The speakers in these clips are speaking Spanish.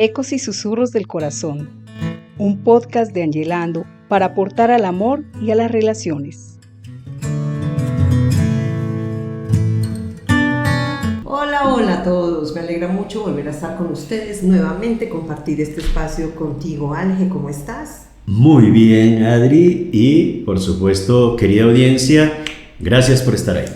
Ecos y susurros del corazón, un podcast de Angelando para aportar al amor y a las relaciones. Hola a todos, me alegra mucho volver a estar con ustedes nuevamente, compartir este espacio contigo. Alge, ¿cómo estás? Muy bien, Adri, y por supuesto, querida audiencia, gracias por estar ahí.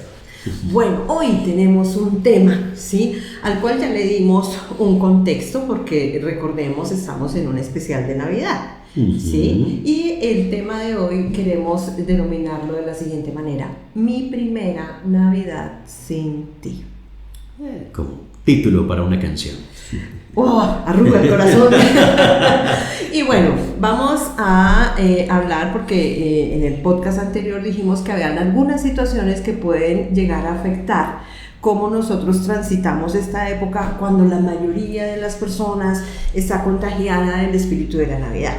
Bueno, hoy tenemos un tema, ¿sí? Al cual ya le dimos un contexto porque recordemos, estamos en un especial de Navidad, ¿sí? Y el tema de hoy queremos denominarlo de la siguiente manera: mi primera Navidad sin ti. Como título para una canción. Arruga el corazón. Y bueno, vamos a hablar porque en el podcast anterior dijimos que habían algunas situaciones que pueden llegar a afectar cómo nosotros transitamos esta época cuando la mayoría de las personas está contagiada del espíritu de la Navidad.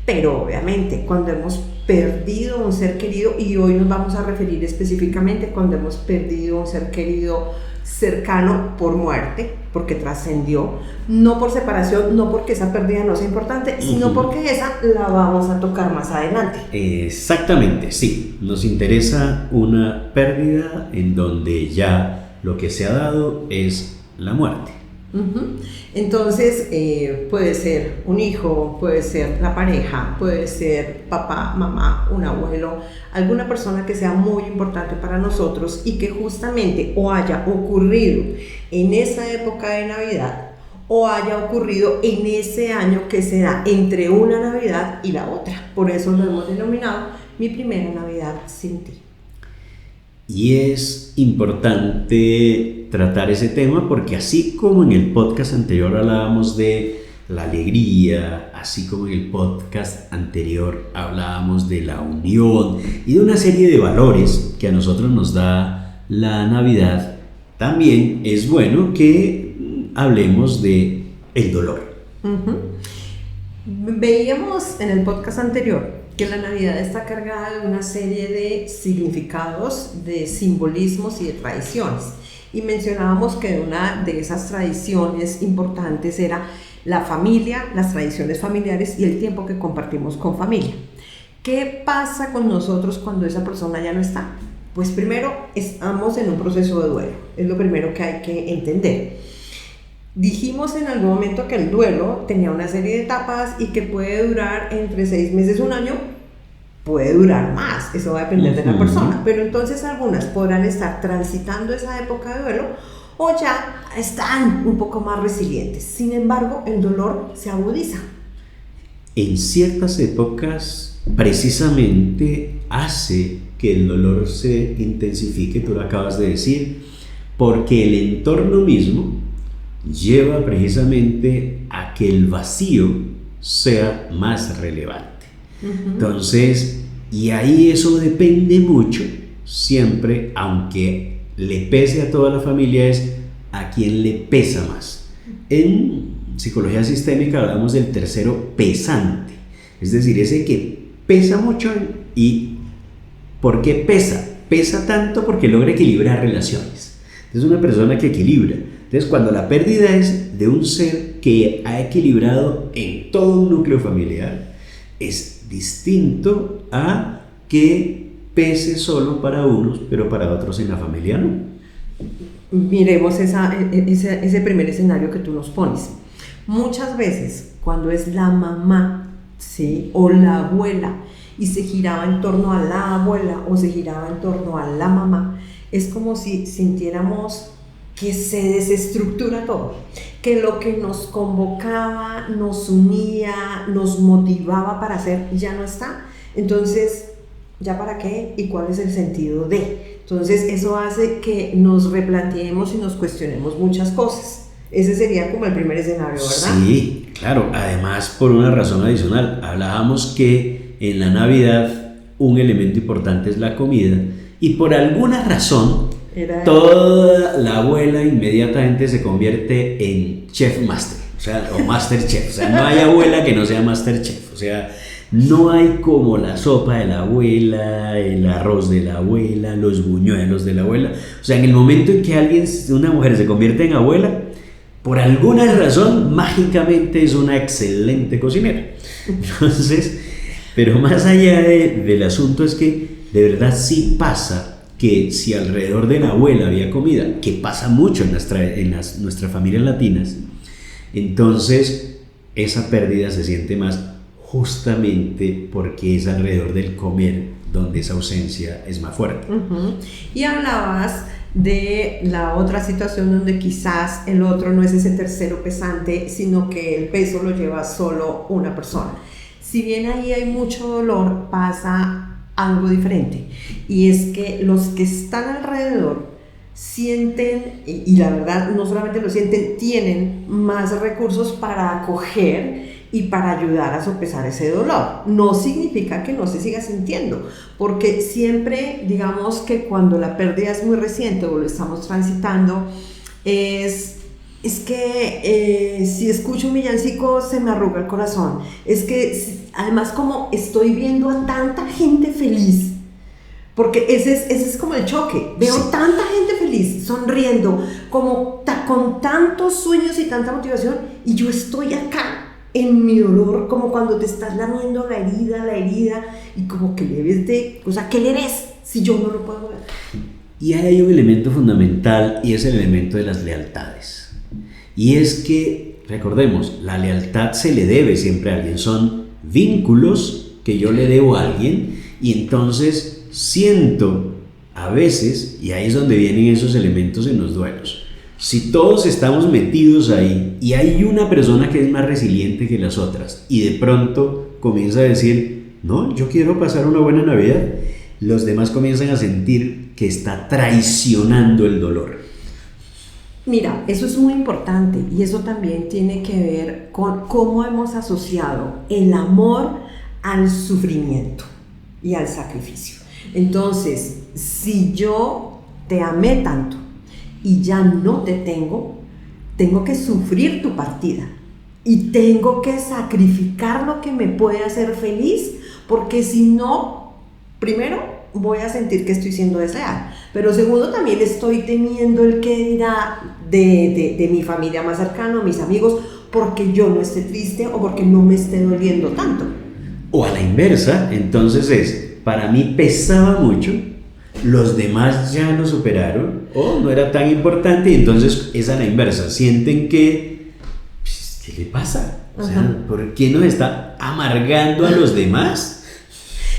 Pero obviamente cuando hemos perdido un ser querido, y hoy nos vamos a referir específicamente cuando hemos perdido un ser querido cercano por muerte, porque trascendió, no por separación, no porque esa pérdida no sea importante, sino porque esa la vamos a tocar más adelante. Exactamente, sí. Nos interesa una pérdida en donde ya lo que se ha dado es la muerte. Entonces puede ser un hijo, puede ser la pareja, puede ser papá, mamá, un abuelo, alguna persona que sea muy importante para nosotros y que justamente o haya ocurrido en esa época de Navidad o haya ocurrido en ese año que se da entre una Navidad y la otra. Por eso lo hemos denominado mi primera Navidad sin ti. Y es importante tratar ese tema porque así como en el podcast anterior hablábamos de la alegría, así como en el podcast anterior hablábamos de la unión y de una serie de valores que a nosotros nos da la Navidad, también es bueno que hablemos de el dolor. Veíamos en el podcast anterior que la Navidad está cargada de una serie de significados, de simbolismos y de tradiciones. Y mencionábamos que una de esas tradiciones importantes era la familia, las tradiciones familiares y el tiempo que compartimos con familia. ¿Qué pasa con nosotros cuando esa persona ya no está? Pues primero estamos en un proceso de duelo, es lo primero que hay que entender. Dijimos en algún momento que el duelo tenía una serie de etapas y que puede durar entre 6 meses, un año, puede durar más, eso va a depender de la persona, pero entonces algunas podrán estar transitando esa época de duelo o ya están un poco más resilientes. Sin embargo, el dolor se agudiza. En ciertas épocas, precisamente hace que el dolor se intensifique, tú lo acabas de decir, porque el entorno mismo lleva precisamente a que el vacío sea más relevante. Entonces, y ahí eso depende mucho, siempre, aunque le pese a toda la familia, es a quien le pesa más. En psicología sistémica hablamos del tercero pesante, es decir, ese que pesa mucho. ¿Y por qué pesa? Pesa tanto porque logra equilibrar relaciones. Es una persona que equilibra. Entonces, cuando la pérdida es de un ser que ha equilibrado en todo un núcleo familiar, es distinto a que pese solo para unos, pero para otros en la familia no. Miremos ese primer escenario que tú nos pones. Muchas veces, cuando es la mamá, ¿sí?, o la abuela, y se giraba en torno a la abuela o se giraba en torno a la mamá, es como si sintiéramos que se desestructura todo, que lo que nos convocaba, nos unía, nos motivaba para hacer ya no está. Entonces, ¿ya para qué? ¿Y cuál es el sentido de? Entonces, eso hace que nos replanteemos y nos cuestionemos muchas cosas. Ese sería como el primer escenario, ¿verdad? Sí, claro. Además, por una razón adicional, hablábamos que en la Navidad un elemento importante es la comida y por alguna razón toda la abuela inmediatamente se convierte en chef master, o master chef. O sea, no hay abuela que no sea master chef. O sea, no hay como la sopa de la abuela, el arroz de la abuela, los buñuelos de la abuela. O sea, en el momento en que una mujer se convierte en abuela, por alguna razón, mágicamente es una excelente cocinera. Entonces, pero más allá del asunto es que de verdad sí pasa que si alrededor de la abuela había comida, que pasa mucho en nuestras familias latinas, entonces esa pérdida se siente más justamente porque es alrededor del comer donde esa ausencia es más fuerte. Y hablabas de la otra situación donde quizás el otro no es ese tercero pesante, sino que el peso lo lleva solo una persona. Si bien ahí hay mucho dolor, pasa algo diferente, y es que los que están alrededor sienten, y la verdad no solamente lo sienten, tienen más recursos para acoger y para ayudar a sopesar ese dolor. No significa que no se siga sintiendo, porque siempre, digamos que cuando la pérdida es muy reciente o lo estamos transitando, es que si escucho un villancico se me arruga el corazón. Es que además, como estoy viendo a tanta gente feliz, porque ese es como el choque. Veo tanta gente feliz, sonriendo, como con tantos sueños y tanta motivación, y yo estoy acá en mi dolor, como cuando te estás lamiendo la herida, y como que le ves o sea, ¿qué le ves si yo no lo puedo ver? Y hay un elemento fundamental, y es el elemento de las lealtades. Y es que, recordemos, la lealtad se le debe siempre a alguien, son vínculos que yo le debo a alguien, y entonces siento a veces, y ahí es donde vienen esos elementos en los duelos, si todos estamos metidos ahí y hay una persona que es más resiliente que las otras y de pronto comienza a decir, no, yo quiero pasar una buena Navidad, los demás comienzan a sentir que está traicionando el dolor. Mira, eso es muy importante, y eso también tiene que ver con cómo hemos asociado el amor al sufrimiento y al sacrificio. Entonces, si yo te amé tanto y ya no te tengo que sufrir tu partida y tengo que sacrificar lo que me puede hacer feliz, porque si no, primero voy a sentir que estoy siendo desleal, pero segundo, también estoy temiendo el que dirá de mi familia más cercana, mis amigos, porque yo no esté triste o porque no me esté doliendo tanto. O a la inversa, entonces para mí pesaba mucho, los demás ya lo superaron, o no era tan importante, y entonces es a la inversa, sienten que, pues, ¿qué le pasa? O sea, ¿por qué nos está amargando a los demás?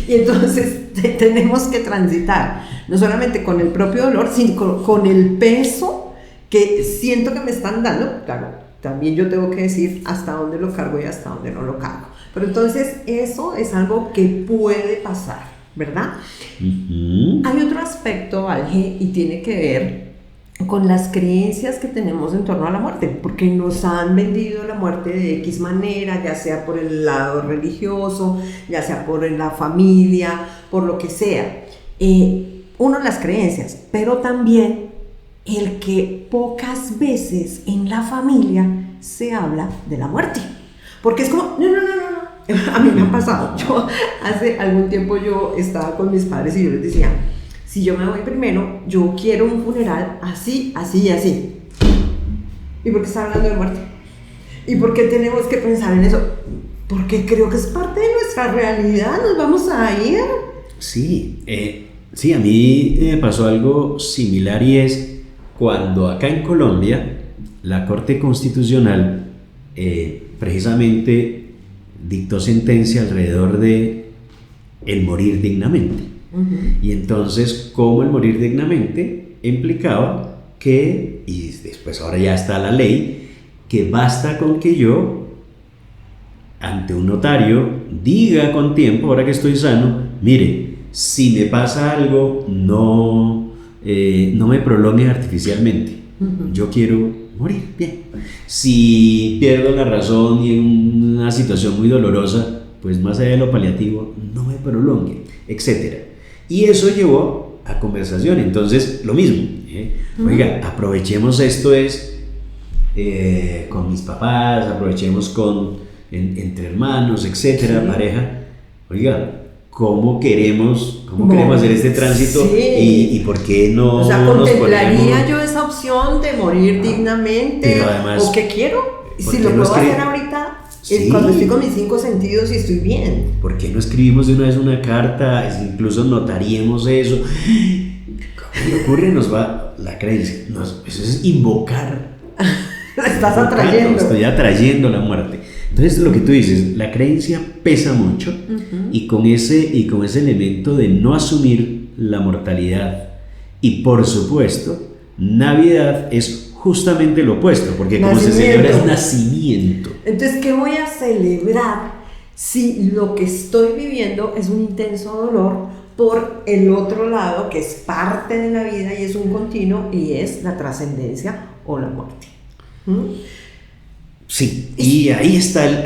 Y entonces tenemos que transitar, no solamente con el propio dolor, sino con el peso que siento que me están dando. Claro, también yo tengo que decir hasta dónde lo cargo y hasta dónde no lo cargo. Pero entonces eso es algo que puede pasar, ¿verdad? Hay otro aspecto, Alge, y tiene que ver con las creencias que tenemos en torno a la muerte, porque nos han vendido la muerte de X manera, ya sea por el lado religioso, ya sea por la familia, por lo que sea. Uno, las creencias, pero también el que pocas veces en la familia se habla de la muerte, porque es como, no. A mí me ha pasado. Yo hace algún tiempo yo estaba con mis padres y yo les decía, si yo me voy primero, yo quiero un funeral así, así y así. ¿Y por qué está hablando de muerte? ¿Y por qué tenemos que pensar en eso? Porque creo que es parte de nuestra realidad, nos vamos a ir. Sí, a mí me pasó algo similar, y es cuando acá en Colombia la Corte Constitucional precisamente dictó sentencia alrededor de el morir dignamente. Y entonces, como el morir dignamente implicaba que, y después ahora ya está la ley, que basta con que yo ante un notario diga con tiempo, ahora que estoy sano, mire, si me pasa algo, no me prolongue artificialmente, yo quiero morir bien. Si pierdo la razón y en una situación muy dolorosa, pues más allá de lo paliativo, no me prolongue, etc. Y eso llevó a conversación. Entonces, lo mismo, oiga, aprovechemos esto con mis papás, aprovechemos entre hermanos, etcétera, sí. Pareja. Oiga, cómo queremos hacer este tránsito, sí. y por qué no. O sea, nos contemplaría ponemos... yo esa opción de morir dignamente, pero además, o qué quiero, si lo puedo hacer ahorita, sí, cuando estoy con mis 5 sentidos y estoy bien. ¿Por qué no escribimos de una vez una carta? Incluso notaríamos eso. ¿Cómo le ocurre? Nos va la creencia. Eso es invocar. La estás atrayendo. Estoy atrayendo la muerte. Entonces, lo que tú dices, la creencia pesa mucho, y con ese elemento de no asumir la mortalidad. Y por supuesto, Navidad es justamente lo opuesto, porque como se celebra es nacimiento. Entonces, ¿qué voy a celebrar si lo que estoy viviendo es un intenso dolor por el otro lado, que es parte de la vida y es un continuo, y es la trascendencia o la muerte? Sí, y ahí está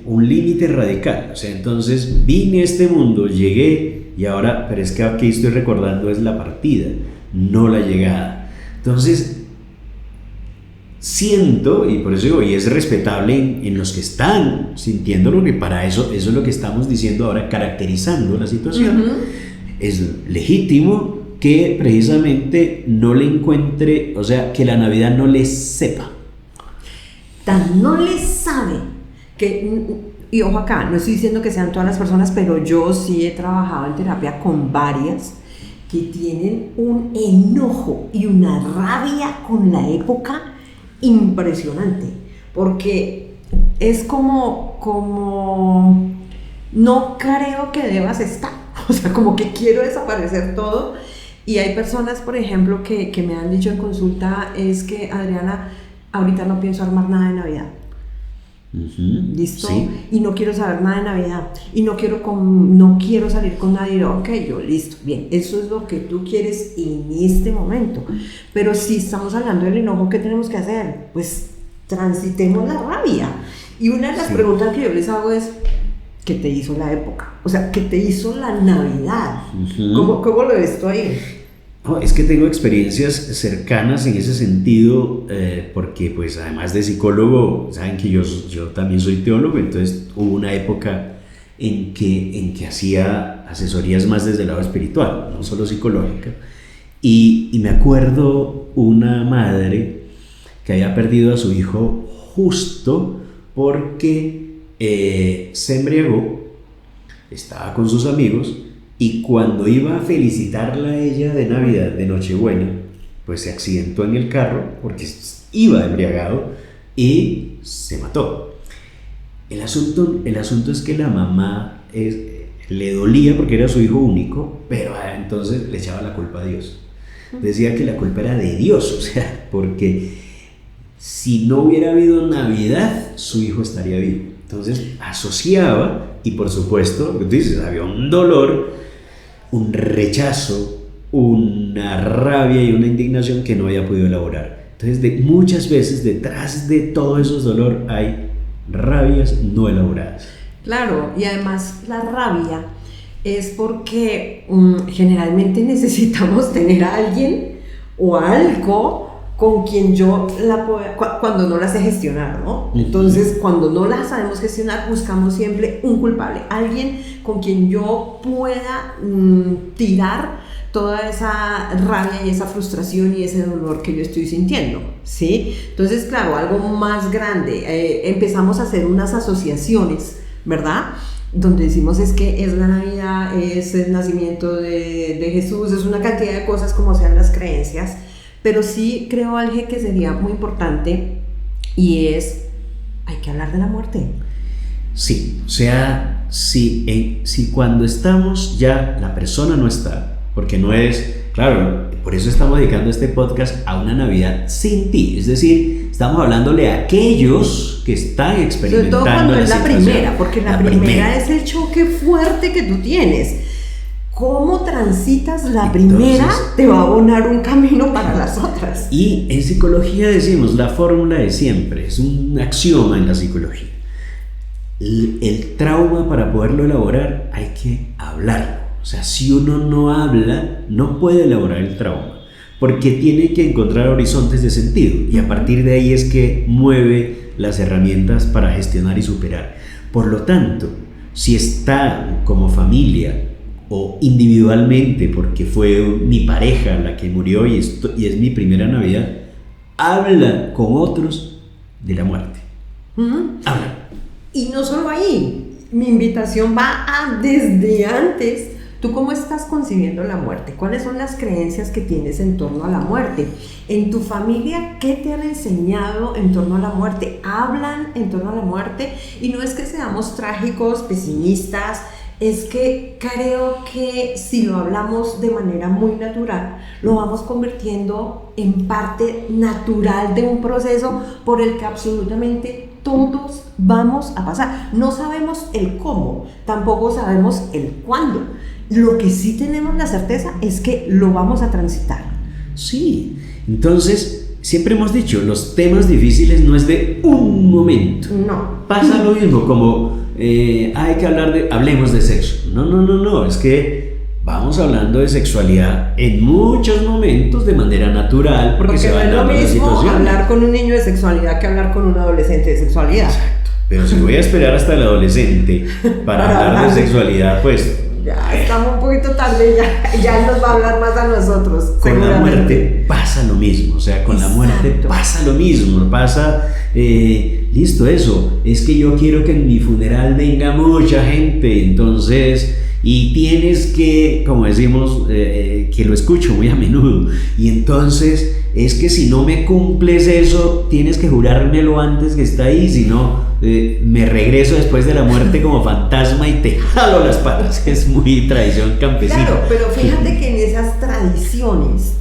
un límite radical. O sea, entonces vine a este mundo, llegué, y ahora, pero es que aquí estoy recordando es la partida, no la llegada. Entonces siento, y por eso digo, y es respetable en los que están sintiéndolo, que para eso es lo que estamos diciendo ahora, caracterizando la situación. Es legítimo que precisamente no le encuentre, o sea, que la Navidad no le sepa. Tan no le sabe que, y ojo acá, no estoy diciendo que sean todas las personas, pero yo sí he trabajado en terapia con varias que tienen un enojo y una rabia con la época impresionante, porque es como no creo que debas estar, o sea, como que quiero desaparecer todo. Y hay personas, por ejemplo, que me han dicho en consulta, es que Adriana, ahorita no pienso armar nada de Navidad. ¿Listo? Sí. Y no quiero saber nada de Navidad. Y no quiero salir con nadie. Ok, yo, listo, bien. Eso es lo que tú quieres en este momento. Pero si estamos hablando del enojo, ¿qué tenemos que hacer? Pues transitemos la rabia. Y una de las preguntas que yo les hago es, ¿qué te hizo la época? O sea, ¿qué te hizo la Navidad? ¿Cómo lo ves tú ahí? No, es que tengo experiencias cercanas en ese sentido, porque pues además de psicólogo, saben que yo también soy teólogo, entonces hubo una época en que hacía asesorías más desde el lado espiritual, no solo psicológica, y me acuerdo una madre que había perdido a su hijo justo porque se embriagó, estaba con sus amigos, y cuando iba a felicitarla a ella de Navidad, de Nochebuena, pues se accidentó en el carro porque iba embriagado y se mató. El asunto es que la mamá le dolía porque era su hijo único, pero entonces le echaba la culpa a Dios. Decía que la culpa era de Dios, o sea, porque si no hubiera habido Navidad, su hijo estaría vivo. Entonces asociaba, y por supuesto, lo que tú dices, había un dolor, un rechazo, una rabia y una indignación que no había podido elaborar. Entonces, muchas veces detrás de todo esos dolor hay rabias no elaboradas. Claro, y además la rabia es porque generalmente necesitamos tener a alguien o algo con quien yo la pueda, cuando no la sé gestionar, ¿no? Entonces, cuando no la sabemos gestionar, buscamos siempre un culpable, alguien con quien yo pueda tirar toda esa rabia y esa frustración y ese dolor que yo estoy sintiendo, ¿sí? Entonces, claro, algo más grande, empezamos a hacer unas asociaciones, ¿verdad? Donde decimos es que es la Navidad, es el nacimiento de Jesús, es una cantidad de cosas como sean las creencias. Pero sí creo, Alge, que sería muy importante, y es, hay que hablar de la muerte. Sí, o sea, si cuando estamos ya la persona no está, porque no es, claro, por eso estamos dedicando este podcast a una Navidad sin ti, es decir, estamos hablándole a aquellos que están experimentando. Sobre todo cuando es la situación. primera, porque la primera es el choque fuerte que tú tienes. ¿Cómo transitas la primera? Entonces, te va a abonar un camino para las otras. Y en psicología decimos la fórmula de siempre, es un axioma en la psicología. El trauma, para poderlo elaborar, hay que hablarlo. O sea, si uno no habla, no puede elaborar el trauma, porque tiene que encontrar horizontes de sentido, y a partir de ahí es que mueve las herramientas para gestionar y superar. Por lo tanto, si está como familia o individualmente, porque fue mi pareja la que murió y es mi primera Navidad, habla con otros de la muerte. Habla. Y no solo ahí, mi invitación va a desde antes. ¿Tú cómo estás concibiendo la muerte? ¿Cuáles son las creencias que tienes en torno a la muerte? ¿En tu familia qué te han enseñado en torno a la muerte? ¿Hablan en torno a la muerte? Y no es que seamos trágicos, pesimistas, es que creo que si lo hablamos de manera muy natural, lo vamos convirtiendo en parte natural de un proceso por el que absolutamente todos vamos a pasar. No sabemos el cómo, tampoco sabemos el cuándo. Lo que sí tenemos la certeza es que lo vamos a transitar. Sí, entonces siempre hemos dicho, los temas difíciles no es de un momento. No. Pasa lo mismo como hay que hablemos de sexo. No, es que vamos hablando de sexualidad en muchos momentos de manera natural porque se no van es lo dando las mismo situaciones. hablar con un niño de sexualidad que hablar con un adolescente de sexualidad. Exacto. Pero si voy a esperar hasta el adolescente para hablar de sexualidad, pues ya estamos un poquito tarde, ya él nos va a hablar más a nosotros. con la muerte pasa lo mismo, o sea, con la muerte pasa lo mismo, pasa, listo, eso, es que yo quiero que en mi funeral venga mucha gente, entonces, y tienes que, como decimos, que lo escucho muy a menudo, y entonces es que si no me cumples eso, tienes que jurármelo antes que está ahí, si no, me regreso después de la muerte como fantasma y te jalo las patas. Es muy tradición campesina. Claro, pero fíjate que en esas tradiciones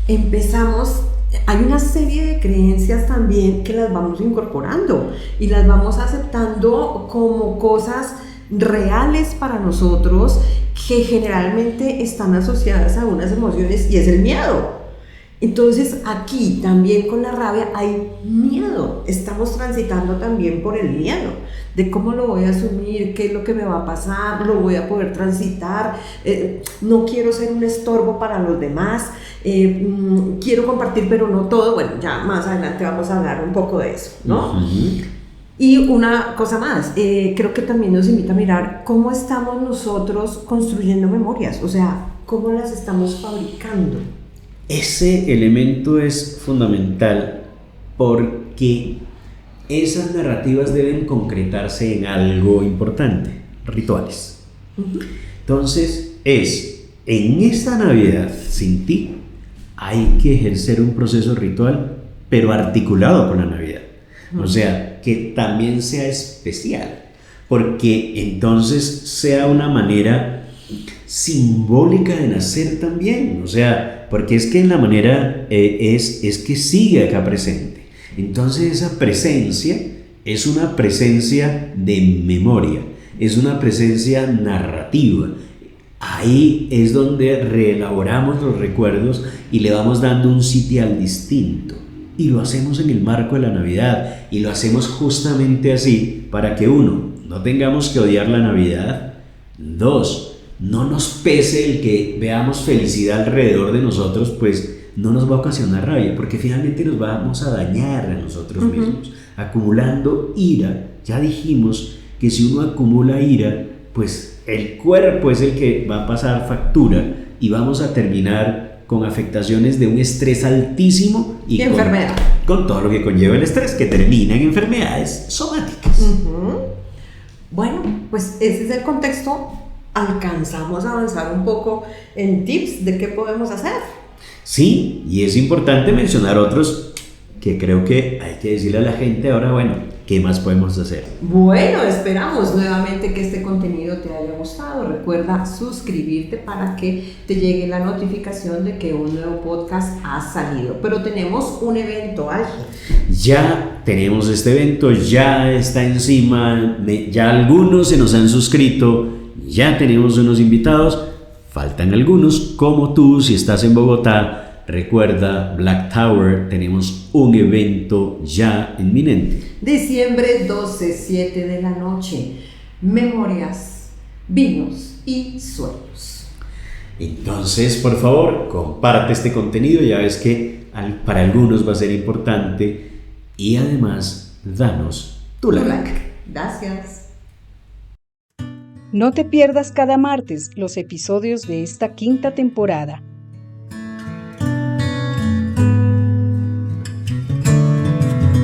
hay una serie de creencias también que las vamos incorporando y las vamos aceptando como cosas reales para nosotros que generalmente están asociadas a unas emociones y es el miedo. Entonces aquí también con la rabia hay miedo, estamos transitando también por el miedo de cómo lo voy a asumir, qué es lo que me va a pasar, lo voy a poder transitar, no quiero ser un estorbo para los demás, quiero compartir pero no todo. Bueno, ya más adelante vamos a hablar un poco de eso, ¿no? Y una cosa más, creo que también nos invita a mirar cómo estamos nosotros construyendo memorias, o sea, cómo las estamos fabricando. Ese elemento es fundamental porque esas narrativas deben concretarse en algo importante, rituales. Entonces en esta Navidad sin ti hay que ejercer un proceso ritual, pero articulado con la Navidad. O sea, que también sea especial, porque entonces sea una manera simbólica de nacer también, o sea, porque es que en la manera es que sigue acá presente. Entonces esa presencia es una presencia de memoria, es una presencia narrativa. Ahí es donde reelaboramos los recuerdos y le vamos dando un sitial distinto. Y lo hacemos en el marco de la Navidad y lo hacemos justamente así para que uno, no tengamos que odiar la Navidad, dos, no nos pese el que veamos felicidad alrededor de nosotros, pues no nos va a ocasionar rabia, porque finalmente nos vamos a dañar a nosotros mismos, acumulando ira. Ya dijimos que si uno acumula ira, pues el cuerpo es el que va a pasar factura y vamos a terminar con afectaciones de un estrés altísimo y enfermedad. Con todo lo que conlleva el estrés, que termina en enfermedades somáticas. Bueno, pues ese es el contexto. Alcanzamos a avanzar un poco en tips de qué podemos hacer. Sí, y es importante mencionar otros que creo que hay que decirle a la gente ahora, bueno, ¿qué más podemos hacer? Bueno, esperamos nuevamente que este contenido te haya gustado. Recuerda suscribirte para que te llegue la notificación de que un nuevo podcast ha salido. Pero tenemos un evento, Ángel. Ya tenemos este evento, ya está encima, ya algunos se nos han suscrito, ya tenemos unos invitados, faltan algunos, como tú, si estás en Bogotá, recuerda, Black Tower, tenemos un evento ya inminente. Diciembre 12, 7 de la noche, memorias, vinos y sueños. Entonces, por favor, comparte este contenido, ya ves que para algunos va a ser importante y además, danos tu like. Gracias. No te pierdas cada martes los episodios de esta quinta temporada.